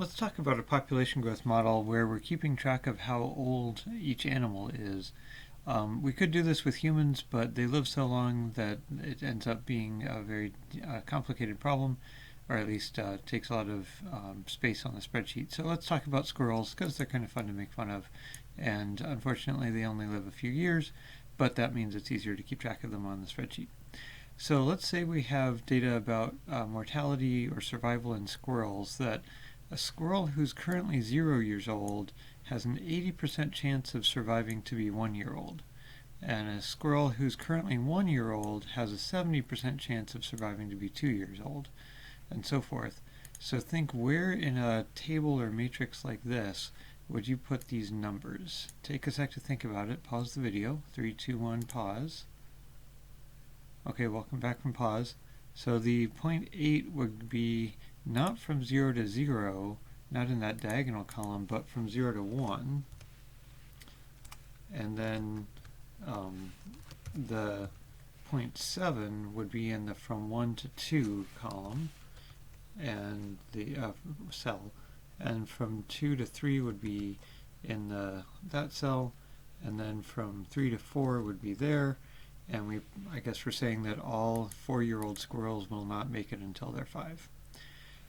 let's talk about a population growth model where we're keeping track of how old each animal is. We could do this with humans, but they live so long that it ends up being a very complicated problem, or at least takes a lot of space on the spreadsheet. So let's talk about squirrels because they're kind of fun to make fun of. And unfortunately, they only live a few years, but that means it's easier to keep track of them on the spreadsheet. So let's say we have data about mortality or survival in squirrels, that a squirrel who's currently 0 years old has an 80% chance of surviving to be 1 year old. And a squirrel who's currently 1 year old has a 70% chance of surviving to be 2 years old, and so forth. So think, where in a table or matrix like this would you put these numbers? Take a sec to think about it. Pause the video. 3, 2, 1, pause. Okay, welcome back from pause. So the 0.8 would be not from 0 to 0, not in that diagonal column, but from 0 to 1. And then the 0.7 would be in the from 1 to 2 column, and the cell. And from 2 to 3 would be in that cell, and then from 3 to 4 would be there. And I guess we're saying that all 4-year-old squirrels will not make it until they're 5.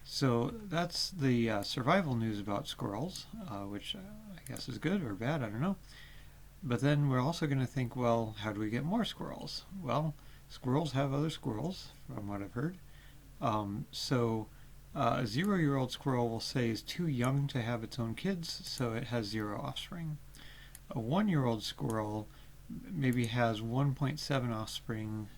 So that's the survival news about squirrels, which I guess is good or bad, I don't know. But then we're also going to think, well, how do we get more squirrels? Well, squirrels have other squirrels, from what I've heard. So a 0-year-old squirrel, we'll say, is too young to have its own kids, so it has 0 offspring. A 1-year-old squirrel maybe has 1.7 offspring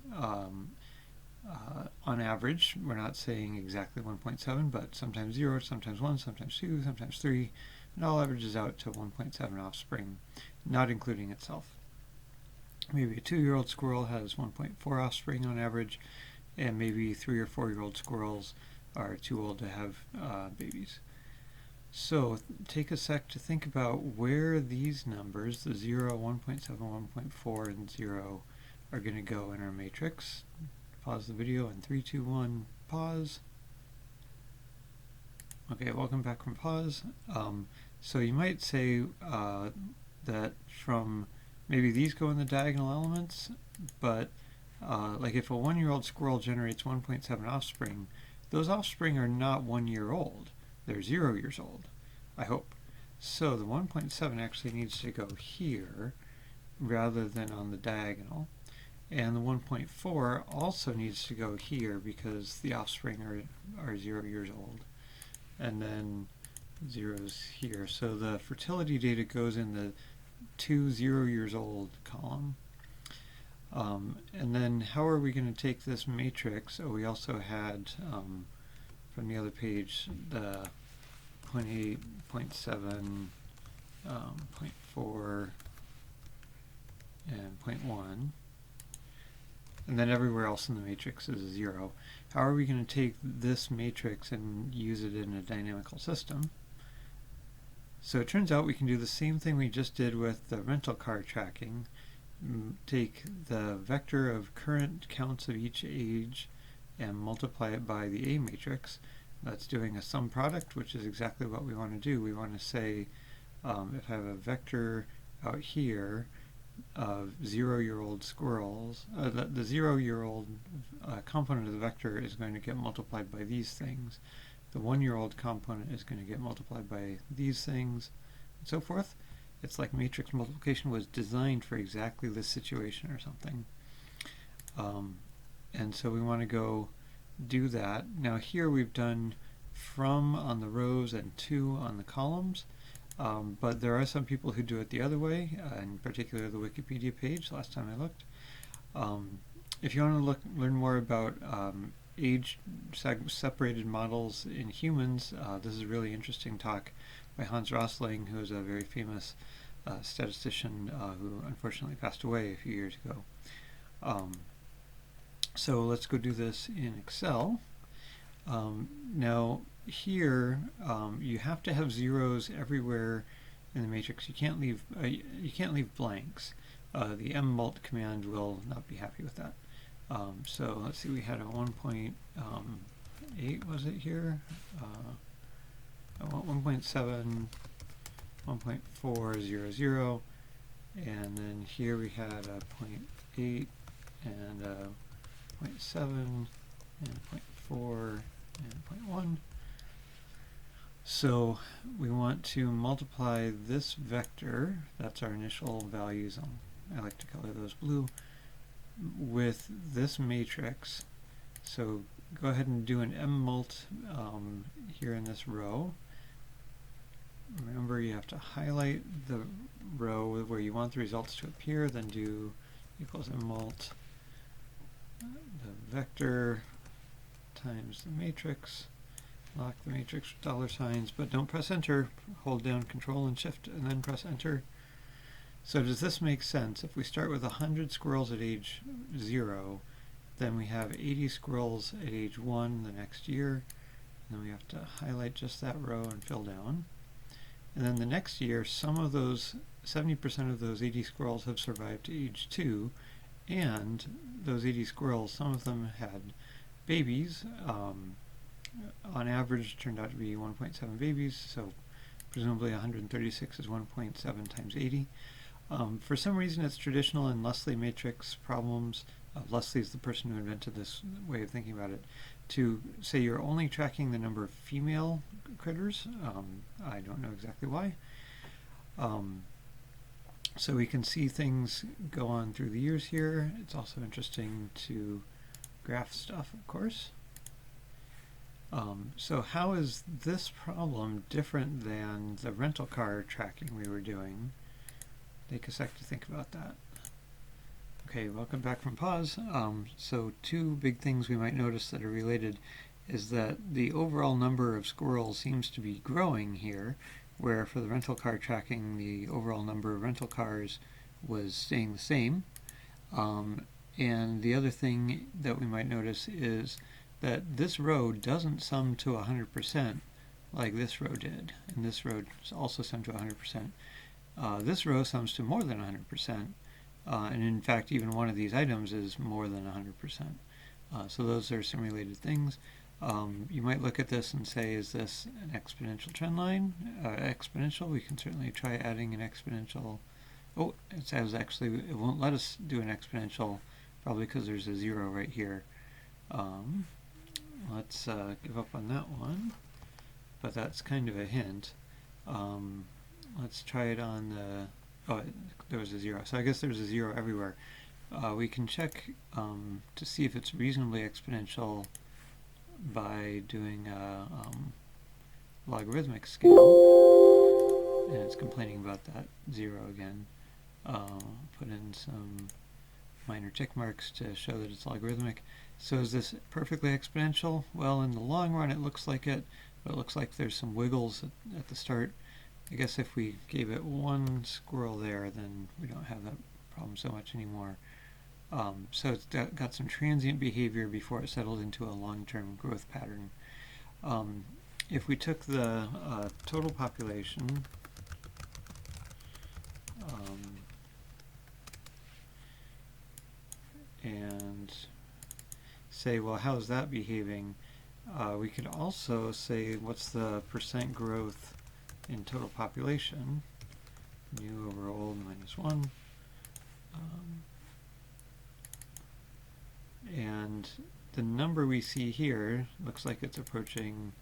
on average. We're not saying exactly 1.7, but sometimes 0, sometimes 1, sometimes 2, sometimes 3, and all averages out to 1.7 offspring, not including itself. Maybe a 2-year-old squirrel has 1.4 offspring on average, and maybe 3 or 4-year-old squirrels are too old to have babies. So take a sec to think about where these numbers, the 0, 1.7, 1.4, and 0, are going to go in our matrix. Pause the video in 3, 2, 1, pause. Okay, welcome back from pause. So you might say that from maybe these go in the diagonal elements, but like if a 1-year-old squirrel generates 1.7 offspring, those offspring are not 1 year old. They're 0 years old, I hope. So the 1.7 actually needs to go here rather than on the diagonal. And the 1.4 also needs to go here because the offspring are 0 years old. And then 0's here. So the fertility data goes in the 2 0 years old column. And then how are we going to take this matrix? Oh, we also had from the other page the 0.8, 0.7, 0.4, and 0.1. And then everywhere else in the matrix is a 0. How are we going to take this matrix and use it in a dynamical system? So it turns out we can do the same thing we just did with the rental car tracking. Take the vector of current counts of each age and multiply it by the A matrix. That's doing a sum product, which is exactly what we want to do. We want to say if I have a vector out here of 0-year-old squirrels, the 0-year-old component of the vector is going to get multiplied by these things. The 1-year-old component is going to get multiplied by these things, and so forth. It's like matrix multiplication was designed for exactly this situation or something. And so we want to go do that. Now here we've done from on the rows and to on the columns, but there are some people who do it the other way, in particular the Wikipedia page last time I looked. If you want to learn more about age separated models in humans, this is a really interesting talk by Hans Rosling, who is a very famous statistician who unfortunately passed away a few years ago. So let's go do this in Excel. Now here you have to have zeros everywhere in the matrix. You can't leave blanks. The mmult command will not be happy with that. So let's see, we had a 1.8, was it here? Well, 1.7, 1.400, and then here we had a 0.8 and a 0.7 and a 0.4 and 0.1. So we want to multiply this vector, that's our initial values, I like to color those blue, with this matrix. So go ahead and do an mmult here in this row. Remember, you have to highlight the row where you want the results to appear, then do equals mmult the vector times the matrix. Lock the matrix with dollar signs, but don't press enter. Hold down Control and Shift and then press enter. So does this make sense? If we start with 100 squirrels at age 0, then we have 80 squirrels at age 1 the next year. And then we have to highlight just that row and fill down. And then the next year, some of those, 70% of those 80 squirrels have survived to age 2, and those 80 squirrels, some of them had babies. On average, turned out to be 1.7 babies, so presumably 136 is 1.7 times 80. For some reason, it's traditional in Leslie matrix problems. Leslie is the person who invented this way of thinking about it, to say you're only tracking the number of female critters. I don't know exactly why. So we can see things go on through the years here. It's also interesting to graph stuff, of course. So how is this problem different than the rental car tracking we were doing? Take a sec to think about that. Okay, welcome back from pause. So two big things we might notice that are related is that the overall number of squirrels seems to be growing here, where for the rental car tracking the overall number of rental cars was staying the same. And the other thing that we might notice is that this row doesn't sum to 100% like this row did, and this row also summed to 100%. This row sums to more than 100%, and in fact even one of these items is more than 100%. So those are some related things. You might look at this and say, is this an exponential trend line? Exponential, we can certainly try adding an exponential. Oh, it says actually it won't let us do an exponential, probably because there's a 0 right here. Let's give up on that one, but that's kind of a hint. Let's try it on the, oh, there was a 0, so I guess there's a 0 everywhere. We can check to see if it's reasonably exponential by doing a logarithmic scale, and it's complaining about that 0 again. Put in some minor tick marks to show that it's logarithmic. So is this perfectly exponential? Well, in the long run it looks like it, but it looks like there's some wiggles at the start. I guess if we gave it one squirrel there, then we don't have that problem so much anymore. So it's got some transient behavior before it settled into a long-term growth pattern. If we took the total population, and say, well, how's that behaving? We could also say, what's the percent growth in total population? New over old minus 1. And the number we see here looks like it's approaching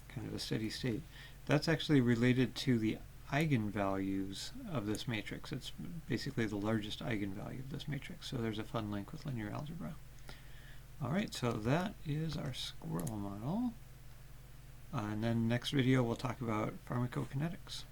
kind of a steady state. That's actually related to the eigenvalues of this matrix. It's basically the largest eigenvalue of this matrix. So there's a fun link with linear algebra. Alright, so that is our squirrel model. And then next video we'll talk about pharmacokinetics.